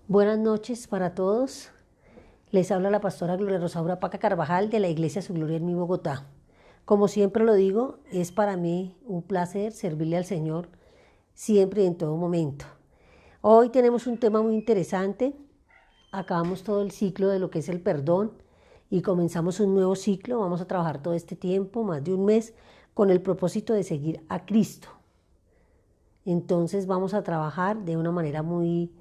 Buenas noches para todos. Les habla la pastora Gloria Rosaura Paca Carvajal de la Iglesia Su Gloria en mi Bogotá. Como siempre lo digo, es para mí un placer servirle al Señor siempre y en todo momento. Hoy tenemos un tema muy interesante. Acabamos todo el ciclo de lo que es el perdón y comenzamos un nuevo ciclo. Vamos a trabajar todo este tiempo, más de un mes, con el propósito de seguir a Cristo. Entonces vamos a trabajar de una manera muy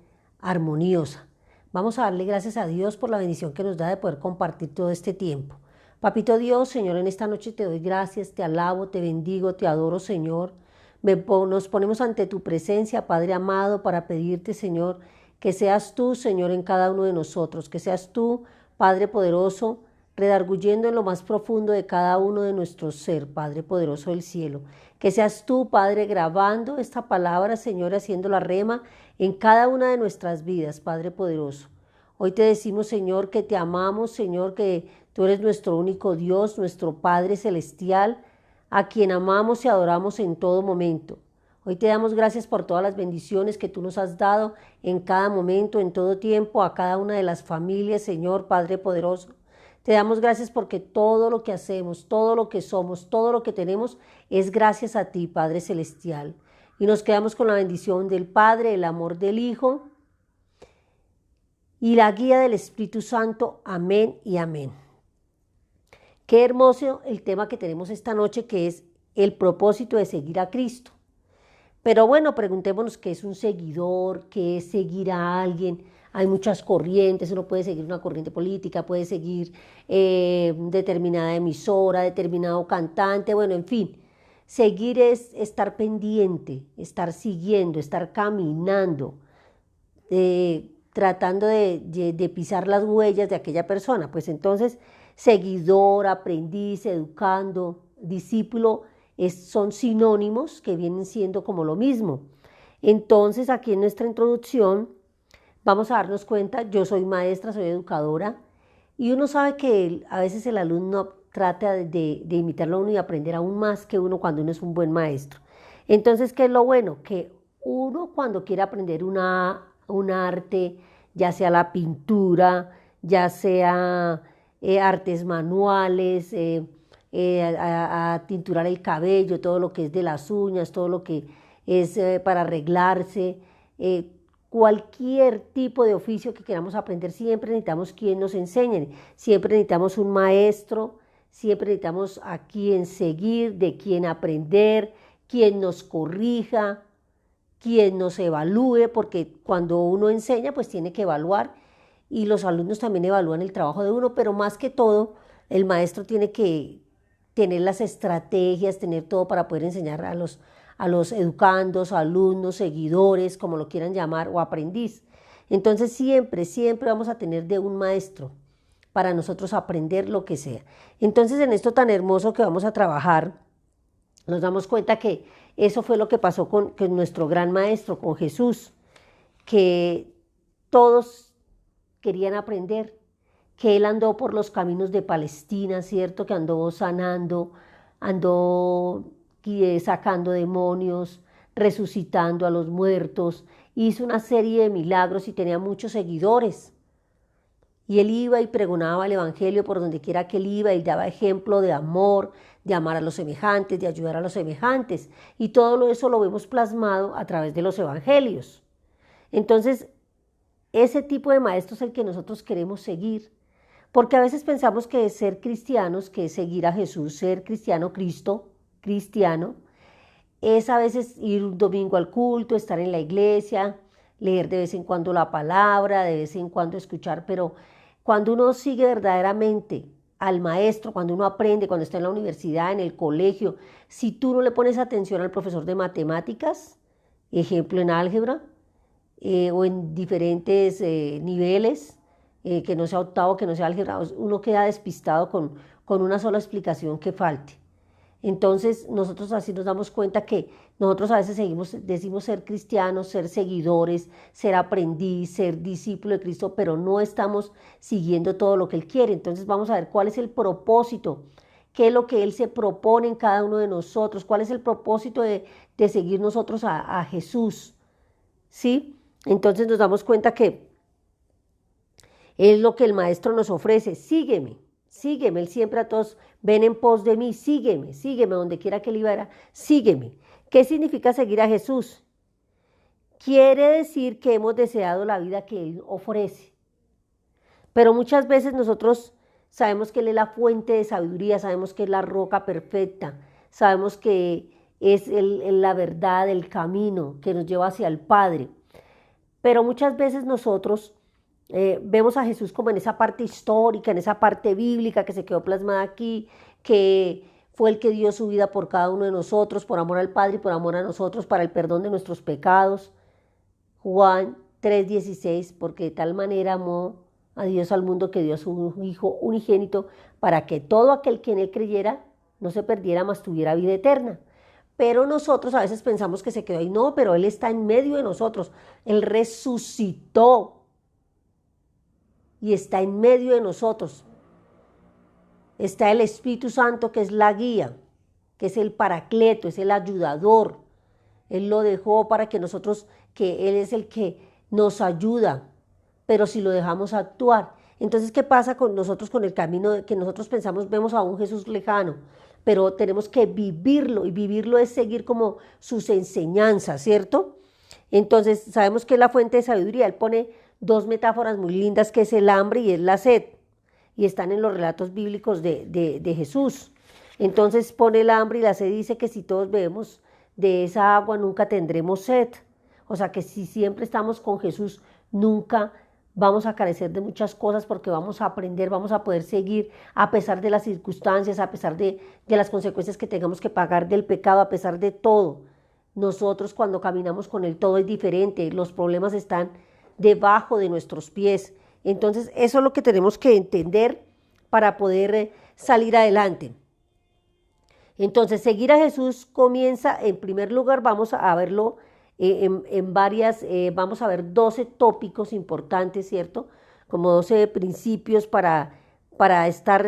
armoniosa. Vamos a darle gracias a Dios por la bendición que nos da de poder compartir todo este tiempo. Papito Dios, Señor, en esta noche te doy gracias, te alabo, te bendigo, te adoro, Señor. Nos ponemos ante tu presencia, Padre amado, para pedirte, Señor, que seas tú, Señor, en cada uno de nosotros, que seas tú, Padre poderoso, redarguyendo en lo más profundo de cada uno de nuestros ser, Padre poderoso del cielo. Que seas tú, Padre, grabando esta palabra, Señor, haciendo la rema en cada una de nuestras vidas, Padre poderoso. Hoy te decimos, Señor, que te amamos, Señor, que tú eres nuestro único Dios, nuestro Padre celestial, a quien amamos y adoramos en todo momento. Hoy te damos gracias por todas las bendiciones que tú nos has dado en cada momento, en todo tiempo, a cada una de las familias, Señor, Padre poderoso. Te damos gracias porque todo lo que hacemos, todo lo que somos, todo lo que tenemos es gracias a ti, Padre Celestial. Y nos quedamos con la bendición del Padre, el amor del Hijo y la guía del Espíritu Santo. Amén y amén. Qué hermoso el tema que tenemos esta noche, que es el propósito de seguir a Cristo. Pero bueno, preguntémonos qué es un seguidor, qué es seguir a alguien. Hay muchas corrientes, uno puede seguir una corriente política, puede seguir determinada emisora, determinado cantante, bueno, en fin. Seguir es estar pendiente, estar siguiendo, estar caminando, tratando de pisar las huellas de aquella persona. Pues entonces, seguidor, aprendiz, educando, discípulo, son sinónimos que vienen siendo como lo mismo. Entonces, aquí en nuestra introducción vamos a darnos cuenta, yo soy maestra, soy educadora, y uno sabe que a veces el alumno trata de imitarlo a uno y aprender aún más que uno cuando uno es un buen maestro. Entonces, ¿qué es lo bueno? Que uno cuando quiere aprender un arte, ya sea la pintura, ya sea artes manuales, a tinturar el cabello, todo lo que es de las uñas, todo lo que es para arreglarse, cualquier tipo de oficio que queramos aprender, siempre necesitamos quien nos enseñe, siempre necesitamos un maestro, siempre necesitamos a quien seguir, de quien aprender, quien nos corrija, quien nos evalúe, porque cuando uno enseña, pues tiene que evaluar y los alumnos también evalúan el trabajo de uno, pero más que todo, el maestro tiene que tener las estrategias, tener todo para poder enseñar a los educandos, alumnos, seguidores, como lo quieran llamar, o aprendiz. Entonces siempre, siempre vamos a tener de un maestro para nosotros aprender lo que sea. Entonces en esto tan hermoso que vamos a trabajar, nos damos cuenta que eso fue lo que pasó con nuestro gran maestro, con Jesús, que todos querían aprender, que él andó por los caminos de Palestina, ¿cierto? Que andó sanando, andó sacando demonios, resucitando a los muertos, hizo una serie de milagros y tenía muchos seguidores. Y él iba y pregonaba el evangelio por donde quiera que él iba y daba ejemplo de amor, de amar a los semejantes, de ayudar a los semejantes. Y todo eso lo vemos plasmado a través de los evangelios. Entonces, ese tipo de maestro es el que nosotros queremos seguir. Porque a veces pensamos que ser cristianos, que es seguir a Jesús, ser cristiano, cristiano, es a veces ir un domingo al culto, estar en la iglesia, leer de vez en cuando la palabra, de vez en cuando escuchar, pero cuando uno sigue verdaderamente al maestro, cuando uno aprende, cuando está en la universidad, en el colegio, si tú no le pones atención al profesor de matemáticas, ejemplo en álgebra, o en diferentes niveles, que no sea octavo, que no sea álgebra, uno queda despistado con una sola explicación que falte. Entonces nosotros así nos damos cuenta que nosotros a veces decimos ser cristianos, ser seguidores, ser aprendiz, ser discípulo de Cristo, pero no estamos siguiendo todo lo que Él quiere. Entonces vamos a ver cuál es el propósito, qué es lo que Él se propone en cada uno de nosotros, cuál es el propósito de seguir nosotros a Jesús, ¿sí? Entonces nos damos cuenta que Es lo que el maestro nos ofrece, sígueme, sígueme. Él siempre a todos, ven en pos de mí, sígueme, sígueme, donde quiera que él iba, sígueme. ¿Qué significa seguir a Jesús? Quiere decir que hemos deseado la vida que Él ofrece. Pero muchas veces nosotros sabemos que Él es la fuente de sabiduría, sabemos que es la roca perfecta, sabemos que es la verdad, el camino que nos lleva hacia el Padre. Pero muchas veces nosotros vemos a Jesús como en esa parte histórica, en esa parte bíblica que se quedó plasmada aquí, que fue el que dio su vida por cada uno de nosotros, por amor al Padre y por amor a nosotros, para el perdón de nuestros pecados. Juan 3:16, porque de tal manera amó a Dios al mundo que dio a su Hijo unigénito, para que todo aquel que en Él creyera no se perdiera, mas tuviera vida eterna. Pero nosotros a veces pensamos que se quedó ahí. No, pero Él está en medio de nosotros. Él resucitó y está en medio de nosotros. Está el Espíritu Santo, que es la guía, que es el paracleto, es el ayudador. Él lo dejó para que nosotros, que Él es el que nos ayuda, pero si lo dejamos actuar. Entonces, ¿qué pasa con nosotros, con el camino que nosotros pensamos, vemos a un Jesús lejano? Pero tenemos que vivirlo, y vivirlo es seguir como sus enseñanzas, ¿cierto? Entonces, sabemos que es la fuente de sabiduría. Él pone dos metáforas muy lindas, que es el hambre y es la sed, y están en los relatos bíblicos de Jesús. Entonces pone el hambre y la sed, dice que si todos bebemos de esa agua nunca tendremos sed. O sea que si siempre estamos con Jesús, nunca vamos a carecer de muchas cosas, porque vamos a aprender, vamos a poder seguir a pesar de las circunstancias, a pesar de las consecuencias que tengamos que pagar del pecado, a pesar de todo. Nosotros cuando caminamos con Él todo es diferente, los problemas están debajo de nuestros pies. Entonces eso es lo que tenemos que entender para poder salir adelante. Entonces, seguir a Jesús comienza, en primer lugar, vamos a verlo en varias, vamos a ver 12 tópicos importantes, ¿cierto? Como 12 principios para estar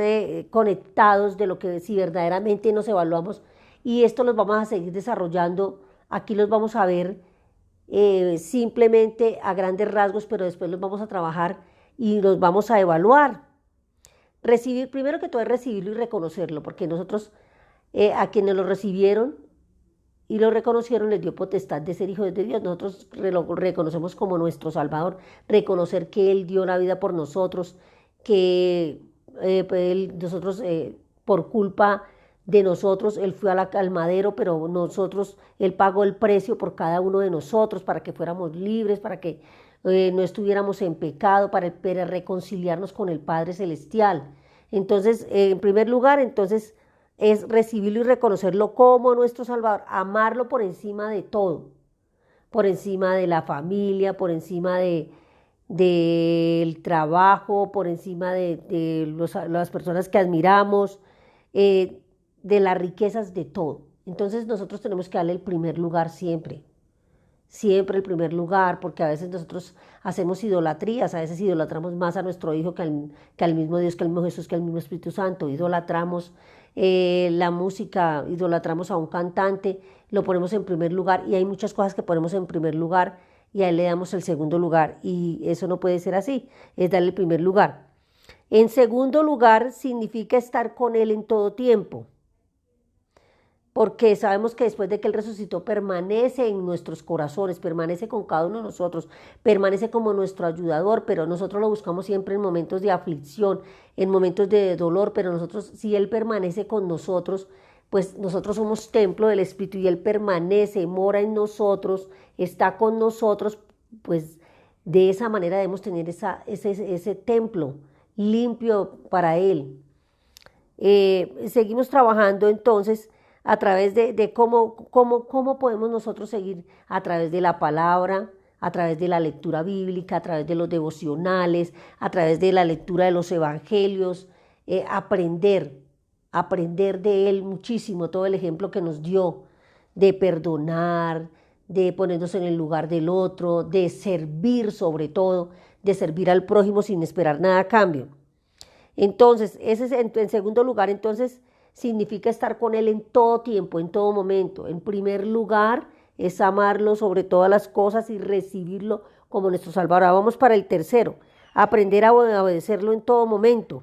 conectados de lo que si verdaderamente nos evaluamos. Y esto los vamos a seguir desarrollando. Aquí los vamos a ver simplemente a grandes rasgos, pero después los vamos a trabajar y los vamos a evaluar. Recibir, primero que todo, es recibirlo y reconocerlo, porque nosotros a quienes lo recibieron y lo reconocieron les dio potestad de ser hijos de Dios. Nosotros lo reconocemos como nuestro Salvador, reconocer que Él dio la vida por nosotros, que nosotros por culpa de nosotros, Él fue al madero, pero nosotros, Él pagó el precio por cada uno de nosotros para que fuéramos libres, para que no estuviéramos en pecado, para reconciliarnos con el Padre Celestial. Entonces, en primer lugar, entonces, es recibirlo y reconocerlo como nuestro Salvador, amarlo por encima de todo, por encima de la familia, por encima del trabajo, por encima de las personas que admiramos, de las riquezas, de todo. Entonces nosotros tenemos que darle el primer lugar siempre. Siempre el primer lugar, porque a veces nosotros hacemos idolatrías, a veces idolatramos más a nuestro Hijo que al mismo Dios, que al mismo Jesús, que al mismo Espíritu Santo. Idolatramos la música, idolatramos a un cantante, lo ponemos en primer lugar, y hay muchas cosas que ponemos en primer lugar y a Él le damos el segundo lugar, y eso no puede ser así, es darle el primer lugar. En segundo lugar, significa estar con Él en todo tiempo, porque sabemos que después de que Él resucitó permanece en nuestros corazones, permanece con cada uno de nosotros, permanece como nuestro ayudador, pero nosotros lo buscamos siempre en momentos de aflicción, en momentos de dolor, pero nosotros, si Él permanece con nosotros, pues nosotros somos templo del Espíritu y Él permanece, mora en nosotros, está con nosotros, pues de esa manera debemos tener ese templo limpio para Él. Seguimos trabajando entonces a través de cómo podemos nosotros seguir a través de la palabra, a través de la lectura bíblica, a través de los devocionales, a través de la lectura de los evangelios, aprender de Él muchísimo, todo el ejemplo que nos dio de perdonar, de ponernos en el lugar del otro, de servir sobre todo, de servir al prójimo sin esperar nada a cambio. Entonces, ese es en segundo lugar, entonces, significa estar con Él en todo tiempo, en todo momento. En primer lugar, es amarlo sobre todas las cosas y recibirlo como nuestro Salvador. Ahora vamos para el tercero. aprender a obedecerlo en todo momento,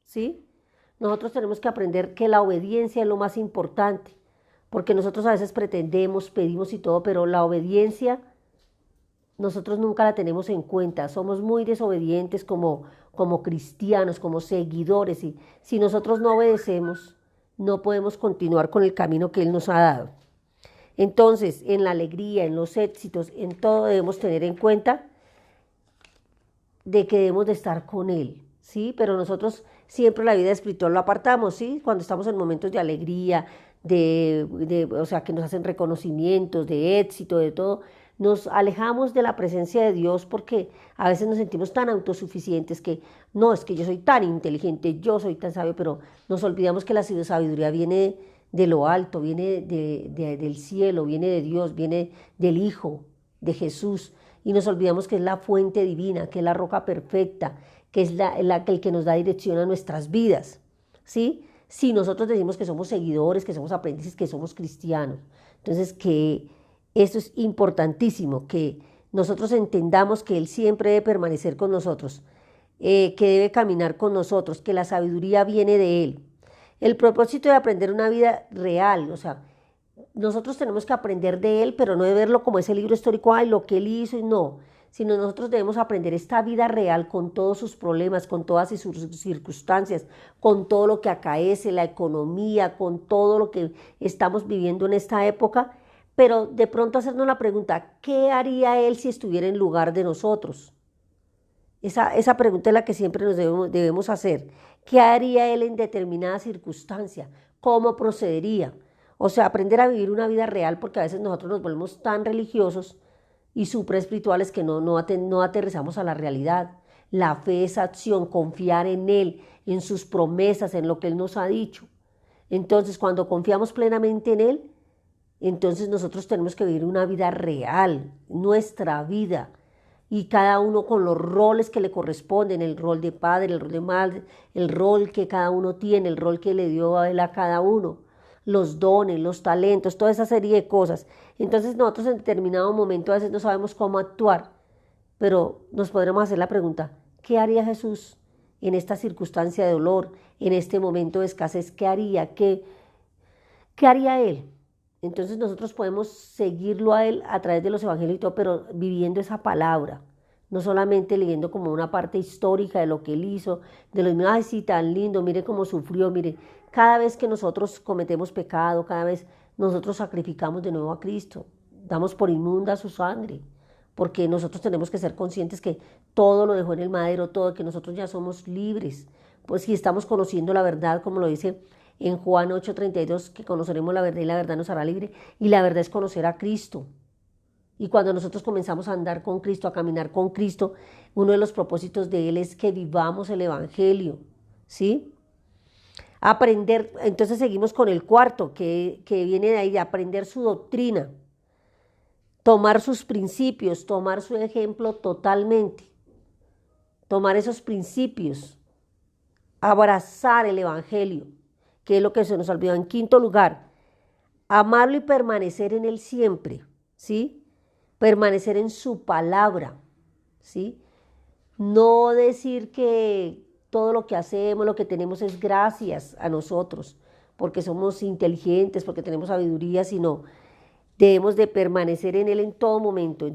¿sí? Nosotros tenemos que aprender que la obediencia es lo más importante, porque nosotros a veces pretendemos, pedimos y todo, pero la obediencia nosotros nunca la tenemos en cuenta. Somos muy desobedientes como cristianos, como seguidores, y si nosotros no obedecemos, no podemos continuar con el camino que Él nos ha dado. Entonces, en la alegría, en los éxitos, en todo debemos tener en cuenta de que debemos de estar con Él, ¿sí? Pero nosotros siempre la vida espiritual lo apartamos, ¿sí? Cuando estamos en momentos de alegría, o sea, que nos hacen reconocimientos, de éxito, de todo, nos alejamos de la presencia de Dios porque a veces nos sentimos tan autosuficientes que no, es que yo soy tan inteligente, yo soy tan sabio, pero nos olvidamos que la sabiduría viene de lo alto, viene del cielo, viene de Dios, viene del Hijo, de Jesús, y nos olvidamos que es la fuente divina, que es la roca perfecta, que es el que nos da dirección a nuestras vidas, ¿sí? Si nosotros decimos que somos seguidores, que somos aprendices, que somos cristianos, entonces que eso es importantísimo, que nosotros entendamos que Él siempre debe permanecer con nosotros, que debe caminar con nosotros, que la sabiduría viene de Él. El propósito de aprender una vida real, o sea, nosotros tenemos que aprender de Él, pero no de verlo como ese libro histórico, ay, lo que Él hizo y no, sino nosotros debemos aprender esta vida real con todos sus problemas, con todas sus circunstancias, con todo lo que acaece, la economía, con todo lo que estamos viviendo en esta época, pero de pronto hacernos la pregunta, ¿qué haría Él si estuviera en lugar de nosotros? Esa pregunta es la que siempre nos debemos hacer. ¿Qué haría Él en determinada circunstancia? ¿Cómo procedería? O sea, aprender a vivir una vida real, porque a veces nosotros nos volvemos tan religiosos y súper espirituales que no aterrizamos a la realidad. La fe es acción, confiar en Él, en sus promesas, en lo que Él nos ha dicho. Entonces, cuando confiamos plenamente en Él, entonces nosotros tenemos que vivir una vida real, nuestra vida, y cada uno con los roles que le corresponden, el rol de padre, el rol de madre, el rol que cada uno tiene, el rol que le dio a Él a cada uno, los dones, los talentos, toda esa serie de cosas. Entonces nosotros en determinado momento a veces no sabemos cómo actuar, pero nos podremos hacer la pregunta, ¿qué haría Jesús en esta circunstancia de dolor, en este momento de escasez? ¿Qué haría? ¿Qué haría Él? Entonces nosotros podemos seguirlo a Él a través de los evangelios y todo, pero viviendo esa palabra, no solamente leyendo como una parte histórica de lo que Él hizo, de los ay sí, tan lindo, mire cómo sufrió, mire, cada vez que nosotros cometemos pecado, cada vez nosotros sacrificamos de nuevo a Cristo, damos por inmunda su sangre, porque nosotros tenemos que ser conscientes que todo lo dejó en el madero, todo, que nosotros ya somos libres, pues si estamos conociendo la verdad, como lo dice en Juan 8:32, que conoceremos la verdad y la verdad nos hará libre, y la verdad es conocer a Cristo. Y cuando nosotros comenzamos a andar con Cristo, a caminar con Cristo, uno de los propósitos de Él es que vivamos el Evangelio, ¿sí? Aprender, entonces seguimos con el cuarto, que viene de ahí, de aprender su doctrina, tomar sus principios, tomar su ejemplo totalmente, tomar esos principios, abrazar el Evangelio, que es lo que se nos olvidó. En quinto lugar, amarlo y permanecer en Él siempre, ¿sí? Permanecer en su palabra, ¿sí? No decir que todo lo que hacemos, lo que tenemos es gracias a nosotros, porque somos inteligentes, porque tenemos sabiduría, sino debemos de permanecer en Él en todo momento,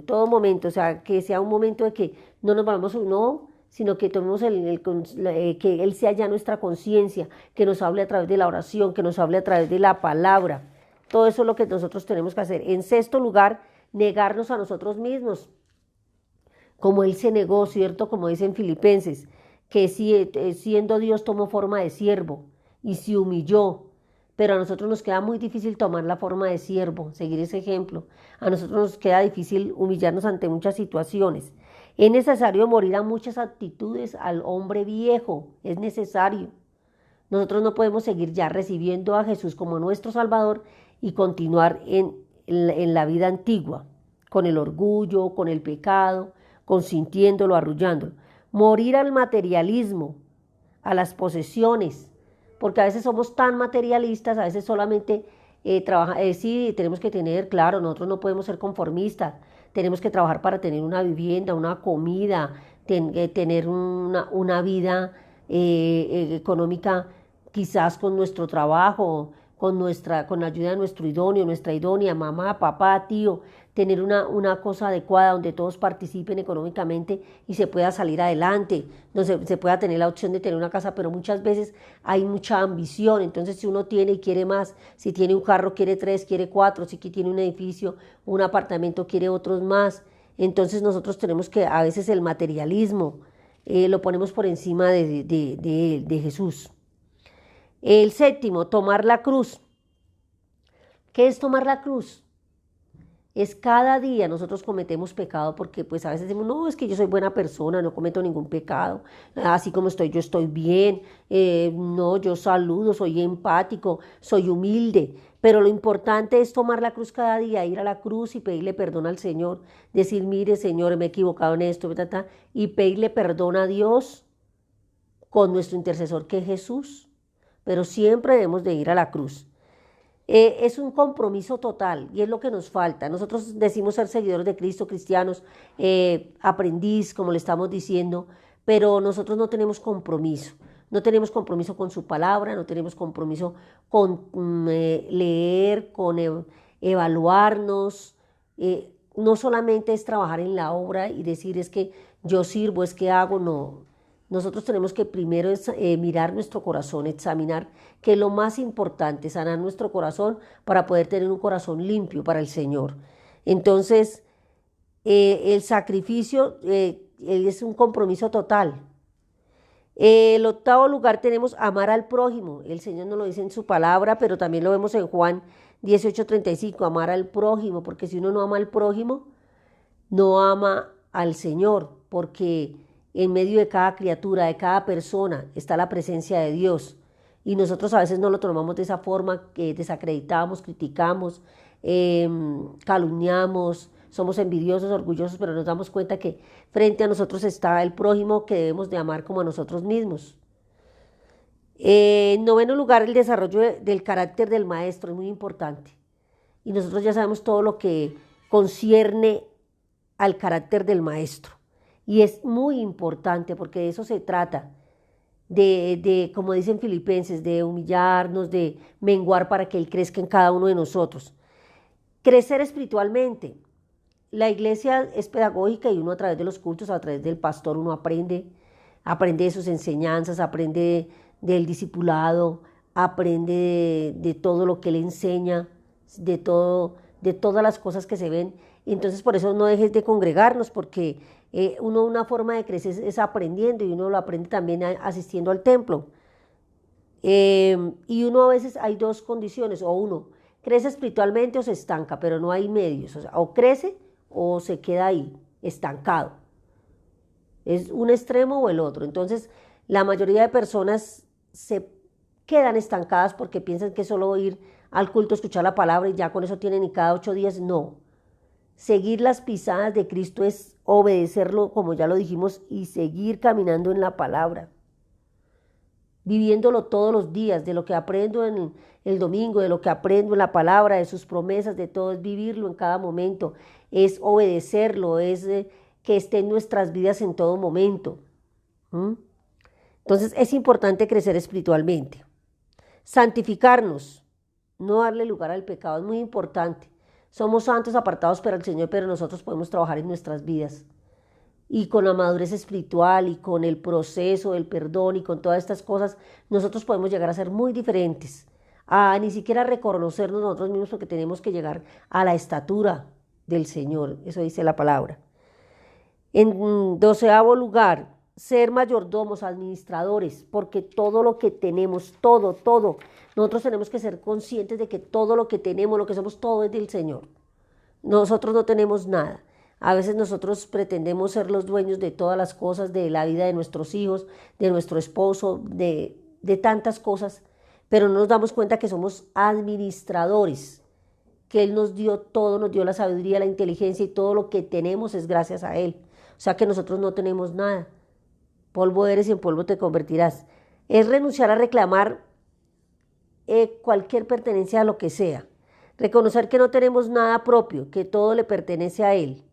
o sea, que sea un momento de que no nos vamos, no, sino que tomemos que Él sea ya nuestra conciencia, que nos hable a través de la oración, que nos hable a través de la palabra. Todo eso es lo que nosotros tenemos que hacer. En sexto lugar, negarnos a nosotros mismos, como Él se negó, ¿cierto? Como dicen Filipenses, que siendo Dios tomó forma de siervo y se humilló. Pero a nosotros nos queda muy difícil tomar la forma de siervo, seguir ese ejemplo. A nosotros nos queda difícil humillarnos ante muchas situaciones. Es necesario morir a muchas actitudes al hombre viejo, es necesario. Nosotros no podemos seguir ya recibiendo a Jesús como nuestro Salvador y continuar en la vida antigua, con el orgullo, con el pecado, consintiéndolo, arrullándolo. Morir al materialismo, a las posesiones, porque a veces somos tan materialistas, a veces solamente sí, tenemos que tener, claro, nosotros no podemos ser conformistas, tenemos que trabajar para tener una vivienda, una comida, tener una vida económica, quizás con nuestro trabajo, con la ayuda de nuestro idóneo, nuestra idónea, mamá, papá, tío, tener una cosa adecuada donde todos participen económicamente y se pueda salir adelante, donde se pueda tener la opción de tener una casa, pero muchas veces hay mucha ambición. Entonces si uno tiene y quiere más, si tiene un carro quiere 3, quiere 4, si tiene un edificio, un apartamento quiere otros más. Entonces nosotros tenemos que, a veces el materialismo lo ponemos por encima de Jesús. El séptimo, tomar la cruz. ¿Qué es tomar la cruz? Es cada día nosotros cometemos pecado, porque pues a veces decimos, no, es que yo soy buena persona, no cometo ningún pecado, así como estoy, yo estoy bien, no, yo saludo, soy empático, soy humilde, pero lo importante es tomar la cruz cada día, ir a la cruz y pedirle perdón al Señor, decir, mire Señor, me he equivocado en esto, y pedirle perdón a Dios con nuestro intercesor que es Jesús, pero siempre debemos de ir a la cruz. Es un compromiso total y es lo que nos falta. Nosotros decimos ser seguidores de Cristo, cristianos, aprendiz, como le estamos diciendo, pero nosotros no tenemos compromiso. No tenemos compromiso con su palabra, no tenemos compromiso con leer, con evaluarnos. No solamente es trabajar en la obra y decir es que yo sirvo, es que hago, no. Nosotros tenemos que primero mirar nuestro corazón, examinar, que es lo más importante, sanar nuestro corazón para poder tener un corazón limpio para el Señor. Entonces, el sacrificio es un compromiso total. El octavo lugar tenemos amar al prójimo. El Señor nos lo dice en su palabra, pero también lo vemos en Juan 18:35, amar al prójimo, porque si uno no ama al prójimo, no ama al Señor, porque en medio de cada criatura, de cada persona, está la presencia de Dios. Y nosotros a veces no lo tomamos de esa forma, que desacreditamos, criticamos, calumniamos, somos envidiosos, orgullosos, pero nos damos cuenta que frente a nosotros está el prójimo que debemos de amar como a nosotros mismos. En noveno lugar, el desarrollo del carácter del maestro es muy importante. Y nosotros ya sabemos todo lo que concierne al carácter del maestro. Y es muy importante porque de eso se trata, como dicen Filipenses, de humillarnos, de menguar para que Él crezca en cada uno de nosotros. Crecer espiritualmente. La iglesia es pedagógica y uno a través de los cultos, a través del pastor, uno aprende de sus enseñanzas, aprende del discipulado, aprende de todo lo que Él enseña, de todas las cosas que se ven. Entonces por eso no dejes de congregarnos, porque una forma de crecer es aprendiendo, y uno lo aprende también asistiendo al templo. Y uno a veces hay dos condiciones, o uno crece espiritualmente o se estanca, pero no hay medios, o crece o se queda ahí, estancado. Es un extremo o el otro. Entonces la mayoría de personas se quedan estancadas porque piensan que solo ir al culto, escuchar la palabra y ya con eso tienen, y cada 8 días, no. Seguir las pisadas de Cristo es obedecerlo, como ya lo dijimos, y seguir caminando en la palabra, viviéndolo todos los días. De lo que aprendo en el domingo, de lo que aprendo en la palabra, de sus promesas, de todo, es vivirlo en cada momento, es obedecerlo, es que esté en nuestras vidas en todo momento. Entonces es importante crecer espiritualmente. Santificarnos, no darle lugar al pecado, es muy importante. Somos santos apartados para el Señor, pero nosotros podemos trabajar en nuestras vidas. Y con la madurez espiritual y con el proceso del perdón y con todas estas cosas, nosotros podemos llegar a ser muy diferentes. A ni siquiera reconocernos nosotros mismos, porque tenemos que llegar a la estatura del Señor. Eso dice la palabra. En 12º lugar, ser mayordomos, administradores, porque todo lo que tenemos, todo, nosotros tenemos que ser conscientes de que todo lo que tenemos, lo que somos, todo es del Señor. Nosotros no tenemos nada. A veces nosotros pretendemos ser los dueños de todas las cosas, de la vida de nuestros hijos, de nuestro esposo, de tantas cosas, pero no nos damos cuenta que somos administradores, que Él nos dio todo, nos dio la sabiduría, la inteligencia, y todo lo que tenemos es gracias a Él. O sea que nosotros no tenemos nada. Polvo eres y en polvo te convertirás. Es renunciar a reclamar cualquier pertenencia a lo que sea. Reconocer que no tenemos nada propio, que todo le pertenece a Él.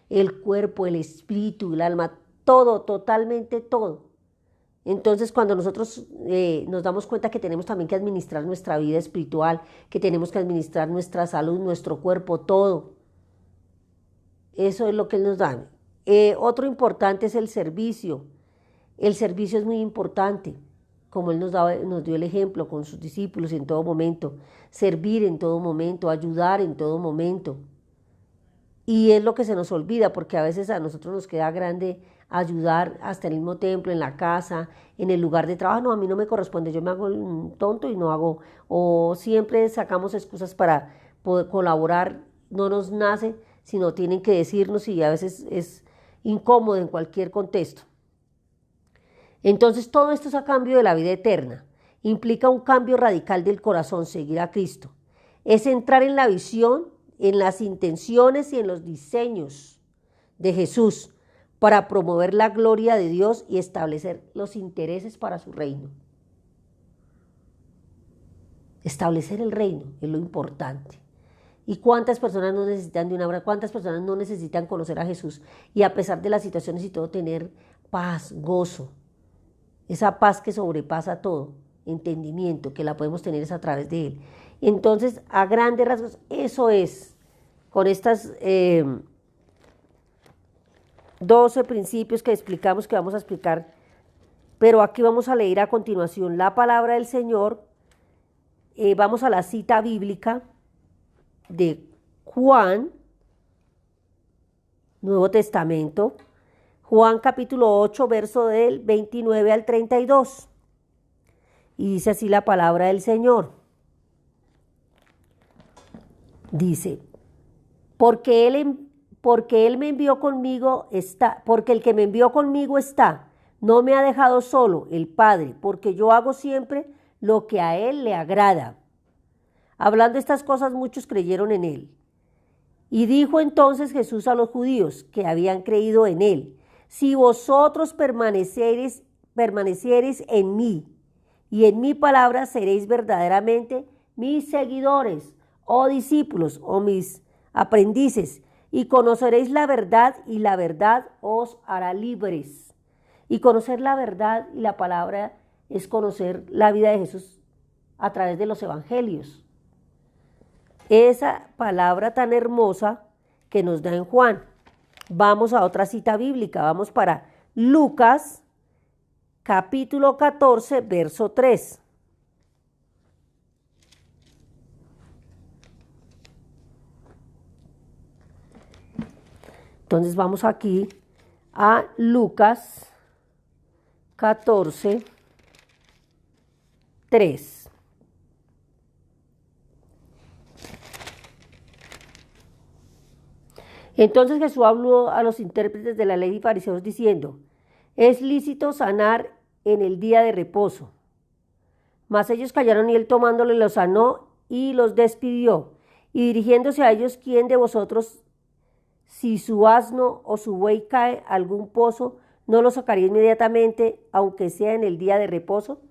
El cuerpo, el espíritu, el alma, todo, totalmente todo. Entonces, cuando nosotros nos damos cuenta que tenemos también que administrar nuestra vida espiritual, que tenemos que administrar nuestra salud, nuestro cuerpo, todo, eso es lo que Él nos da. Otro importante es el servicio. El servicio es muy importante, como Él nos dio el ejemplo con sus discípulos en todo momento. Servir en todo momento, ayudar en todo momento. Y es lo que se nos olvida, porque a veces a nosotros nos queda grande ayudar hasta el mismo templo, en la casa, en el lugar de trabajo. No, a mí no me corresponde, yo me hago el tonto y no hago. O siempre sacamos excusas para poder colaborar, no nos nace, sino tienen que decirnos y a veces es incómodo en cualquier contexto. Entonces todo esto es a cambio de la vida eterna. Implica un cambio radical del corazón, seguir a Cristo. Es entrar en la visión, en las intenciones y en los diseños de Jesús para promover la gloria de Dios y establecer los intereses para su reino. Establecer el reino es lo importante. ¿Y cuántas personas no necesitan de una obra? ¿Cuántas personas no necesitan conocer a Jesús? Y a pesar de las situaciones y todo, tener paz, gozo. Esa paz que sobrepasa todo, entendimiento, que la podemos tener es a través de Él. Entonces, a grandes rasgos, eso es, con estas 12 principios que explicamos, que vamos a explicar, pero aquí vamos a leer a continuación la palabra del Señor. Vamos a la cita bíblica de Juan, Nuevo Testamento, Juan capítulo 8, verso del 29 al 32. Y dice así la palabra del Señor. Dice, porque él me envió conmigo está, porque el que me envió conmigo está, no me ha dejado solo el Padre, porque yo hago siempre lo que a él le agrada. Hablando estas cosas, muchos creyeron en él. Y dijo entonces Jesús a los judíos que habían creído en él, si vosotros permaneciereis en mí y en mi palabra, seréis verdaderamente mis seguidores o discípulos o mis aprendices, y conoceréis la verdad, y la verdad os hará libres. Y conocer la verdad y la palabra es conocer la vida de Jesús a través de los evangelios. Esa palabra tan hermosa que nos da en Juan. Vamos a otra cita bíblica, vamos para Lucas capítulo 14, verso 3. Entonces vamos aquí a Lucas 14, 3. Entonces Jesús habló a los intérpretes de la ley y fariseos diciendo, es lícito sanar en el día de reposo. Mas ellos callaron y él tomándole los sanó y los despidió. Y dirigiéndose a ellos, ¿quién de vosotros, si su asno o su buey cae a algún pozo, no lo sacaría inmediatamente, aunque sea en el día de reposo?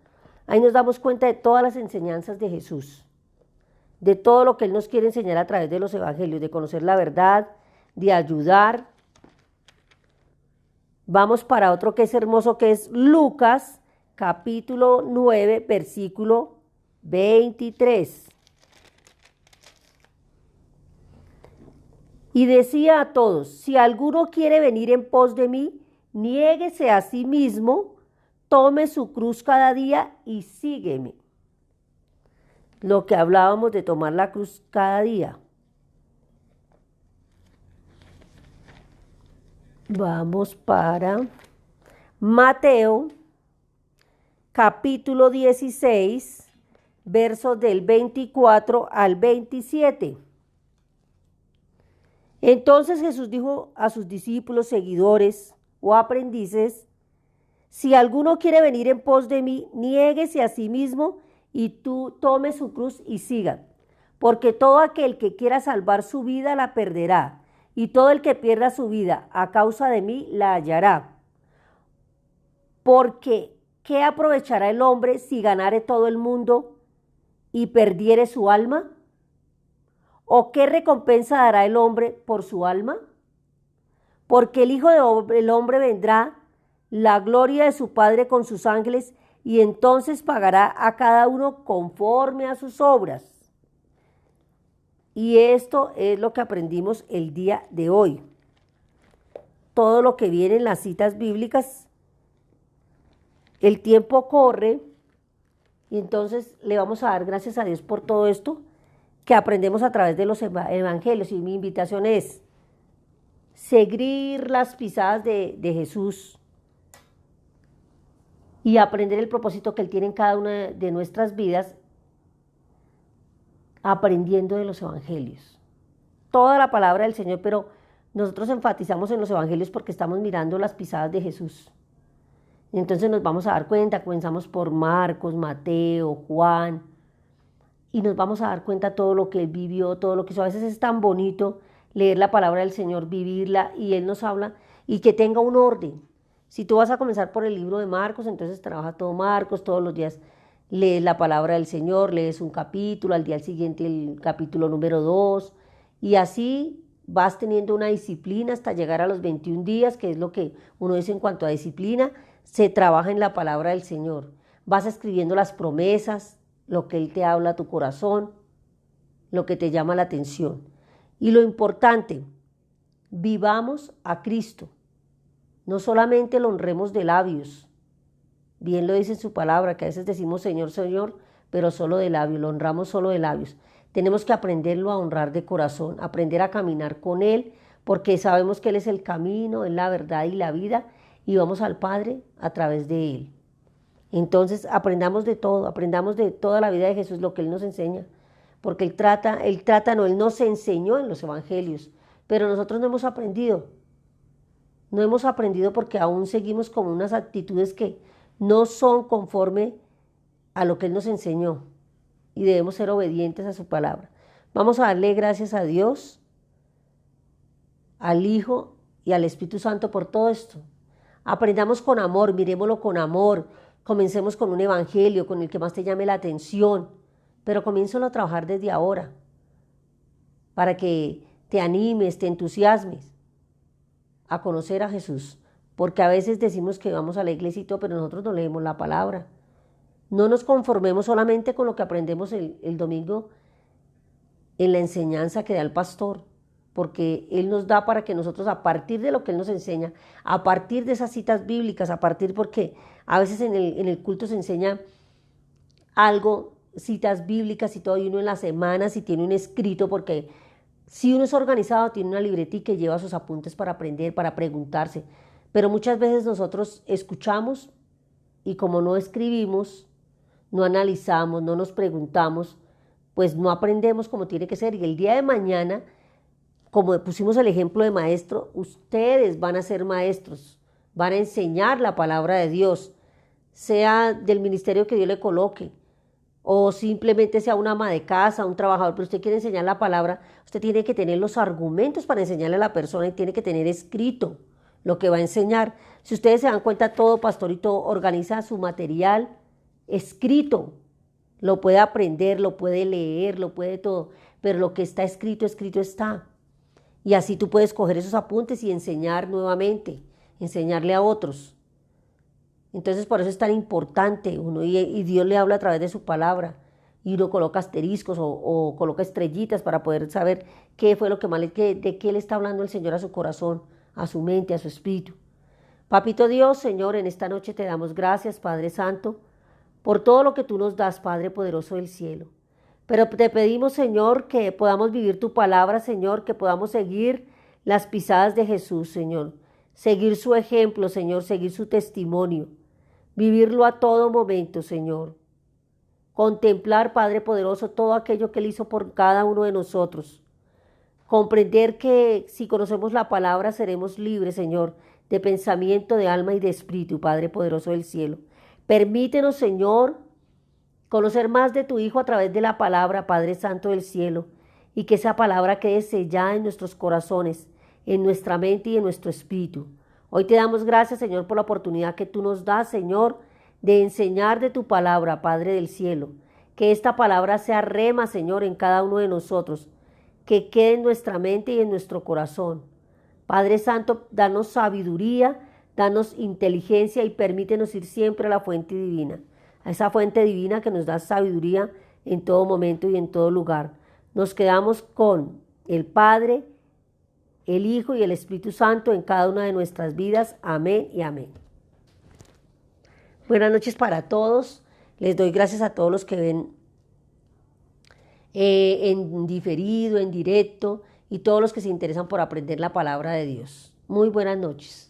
Ahí nos damos cuenta de todas las enseñanzas de Jesús, de todo lo que Él nos quiere enseñar a través de los evangelios, de conocer la verdad, de ayudar. Vamos para otro que es hermoso, que es Lucas, capítulo 9, versículo 23. Y decía a todos, si alguno quiere venir en pos de mí, niéguese a sí mismo, tome su cruz cada día y sígueme. Lo que hablábamos de tomar la cruz cada día. Vamos para Mateo, capítulo 16, versos del 24 al 27. Entonces Jesús dijo a sus discípulos, seguidores o aprendices, si alguno quiere venir en pos de mí, niéguese a sí mismo y tú tome su cruz y siga. Porque todo aquel que quiera salvar su vida la perderá, y todo el que pierda su vida a causa de mí la hallará. Porque ¿qué aprovechará el hombre si ganare todo el mundo y perdiere su alma? ¿O qué recompensa dará el hombre por su alma? Porque el Hijo del Hombre vendrá la gloria de su Padre con sus ángeles, y entonces pagará a cada uno conforme a sus obras. Y esto es lo que aprendimos el día de hoy. Todo lo que viene en las citas bíblicas, el tiempo corre, y entonces le vamos a dar gracias a Dios por todo esto que aprendemos a través de los evangelios. Y mi invitación es seguir las pisadas de Jesús y aprender el propósito que Él tiene en cada una de nuestras vidas, aprendiendo de los evangelios. Toda la palabra del Señor, pero nosotros enfatizamos en los evangelios porque estamos mirando las pisadas de Jesús. Y entonces nos vamos a dar cuenta, comenzamos por Marcos, Mateo, Juan, y nos vamos a dar cuenta todo lo que Él vivió, todo lo que hizo. A veces es tan bonito leer la palabra del Señor, vivirla, y Él nos habla, y que tenga un orden. Si tú vas a comenzar por el libro de Marcos, entonces trabaja todo Marcos, todos los días lees la palabra del Señor, lees un capítulo, al día siguiente el capítulo número 2, y así vas teniendo una disciplina hasta llegar a los 21 días, que es lo que uno dice en cuanto a disciplina, se trabaja en la palabra del Señor. Vas escribiendo las promesas, lo que Él te habla a tu corazón, lo que te llama la atención. Y lo importante, vivamos a Cristo. No solamente lo honremos de labios, bien lo dice en su palabra, que a veces decimos Señor, Señor, pero solo de labios, lo honramos solo de labios. Tenemos que aprenderlo a honrar de corazón, aprender a caminar con Él, porque sabemos que Él es el camino, es la verdad y la vida, y vamos al Padre a través de Él. Entonces aprendamos de todo, aprendamos de toda la vida de Jesús, lo que Él nos enseña, porque Él nos enseñó en los evangelios, pero nosotros no hemos aprendido. No hemos aprendido porque aún seguimos con unas actitudes que no son conforme a lo que Él nos enseñó, y debemos ser obedientes a su palabra. Vamos a darle gracias a Dios, al Hijo y al Espíritu Santo por todo esto. Aprendamos con amor, miremoslo con amor, comencemos con un evangelio con el que más te llame la atención, pero comiénzalo a trabajar desde ahora, para que te animes, te entusiasmes a conocer a Jesús, porque a veces decimos que vamos a la iglesia y todo, pero nosotros no leemos la palabra. No nos conformemos solamente con lo que aprendemos el domingo en la enseñanza que da el pastor, porque Él nos da para que nosotros, a partir de lo que Él nos enseña, a partir de esas citas bíblicas, porque a veces en el culto se enseña algo, citas bíblicas y todo, y uno en la semana si tiene un escrito, porque si uno es organizado, tiene una libretica y lleva sus apuntes para aprender, para preguntarse, pero muchas veces nosotros escuchamos y como no escribimos, no analizamos, no nos preguntamos, pues no aprendemos como tiene que ser, y el día de mañana, como pusimos el ejemplo de maestro, ustedes van a ser maestros, van a enseñar la palabra de Dios, sea del ministerio que Dios le coloque, o simplemente sea una ama de casa, un trabajador, pero usted quiere enseñar la palabra, usted tiene que tener los argumentos para enseñarle a la persona y tiene que tener escrito lo que va a enseñar. Si ustedes se dan cuenta, todo pastorito organiza su material escrito, lo puede aprender, lo puede leer, lo puede todo, pero lo que está escrito, escrito está. Y así tú puedes coger esos apuntes y enseñar nuevamente, enseñarle a otros. Entonces por eso es tan importante uno, y Dios le habla a través de su palabra, y uno coloca asteriscos o coloca estrellitas para poder saber qué fue lo que más, de qué le está hablando el Señor a su corazón, a su mente, a su espíritu. Papito Dios, Señor, en esta noche te damos gracias, Padre Santo, por todo lo que tú nos das, Padre poderoso del cielo. Pero te pedimos, Señor, que podamos vivir tu palabra, Señor, que podamos seguir las pisadas de Jesús, Señor, seguir su ejemplo, Señor, seguir su testimonio, vivirlo a todo momento, Señor. Contemplar, Padre poderoso, todo aquello que Él hizo por cada uno de nosotros. Comprender que si conocemos la palabra seremos libres, Señor, de pensamiento, de alma y de espíritu, Padre poderoso del cielo. Permítenos, Señor, conocer más de tu Hijo a través de la palabra, Padre Santo del cielo, y que esa palabra quede sellada en nuestros corazones, en nuestra mente y en nuestro espíritu. Hoy te damos gracias, Señor, por la oportunidad que tú nos das, Señor, de enseñar de tu palabra, Padre del cielo. Que esta palabra sea rema, Señor, en cada uno de nosotros, que quede en nuestra mente y en nuestro corazón. Padre Santo, danos sabiduría, danos inteligencia y permítenos ir siempre a la fuente divina, a esa fuente divina que nos da sabiduría en todo momento y en todo lugar. Nos quedamos con el Padre, el Hijo y el Espíritu Santo en cada una de nuestras vidas. Amén y amén. Buenas noches para todos. Les doy gracias a todos los que ven en diferido, en directo, y todos los que se interesan por aprender la palabra de Dios. Muy buenas noches.